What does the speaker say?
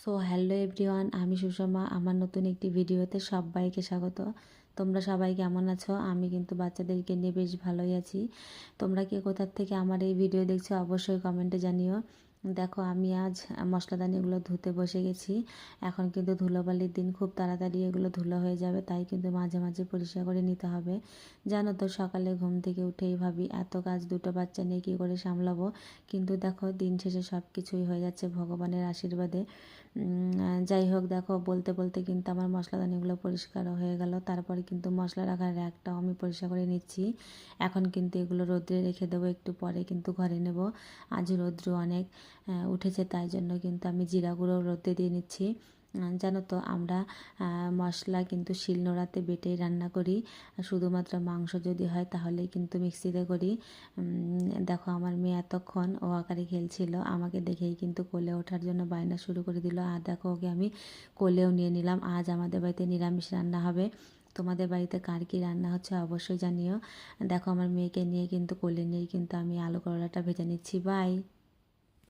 So hello everyone, আমি সুষমা। আমার নতুন একটি ভিডিওতে সবাইকে স্বাগত। তোমরা সবাই কেমন আছো? আমি কিন্তু বাচ্চাদেরকে নিয়ে বেশ ভালোই আছি। তোমরা কে কোথার থেকে আমার এই ভিডিও দেখছো অবশ্যই কমেন্টে জানিও। দেখো, আমি আজ মশলাদানিগুলো ধুতে বসে গেছি। এখন কিন্তু ধুলোবালির দিন, খুব তাড়াতাড়ি এগুলো ধুলো হয়ে যাবে, তাই কিন্তু মাঝে মাঝে পরিষ্কার করে নিতে হবে। জানো তো, সকালে ঘুম থেকে উঠেই ভাবি এত কাজ, দুটো বাচ্চা নিয়ে কী করে সামলাবো। কিন্তু দেখো, দিন শেষে সব কিছুই হয়ে যাচ্ছে ভগবানের আশীর্বাদে। যাই হোক, দেখো, বলতে বলতে কিন্তু আমার মশলাদানিগুলো পরিষ্কার হয়ে গেল। তারপরে কিন্তু মশলা রাখার র্যাকটাও আমি পরিষ্কার করে নিচ্ছি। এখন কিন্তু এগুলো রোদ্রে রেখে দেবো, একটু পরে কিন্তু ঘরে নেব। আজ রৌদ্র অনেক উঠেছে, তাই জন্য কিন্তু আমি জিরা গুঁড়ো রোদে দিয়ে নিচ্ছি। জানো তো, আমরা মশলা কিন্তু শিলনোড়াতে বেটেই রান্না করি। শুধুমাত্র মাংস যদি হয় তাহলেই কিন্তু মিক্সিতে করি। দেখো, আমার মেয়ে এতক্ষণ ও আকারে খেলছিল, আমাকে দেখেই কিন্তু কোলে ওঠার জন্য বায়না শুরু করে দিল। আর দেখো, ওকে আমি কোলেও নিয়ে নিলাম। আজ আমাদের বাড়িতে নিরামিষ রান্না হবে। তোমাদের বাড়িতে কার কী রান্না হচ্ছে অবশ্যই জানিও। দেখো, আমার মেয়েকে নিয়ে কিন্তু কোলে নিয়েই কিন্তু আমি আলু করলাটা ভেজে নিচ্ছি। বাই।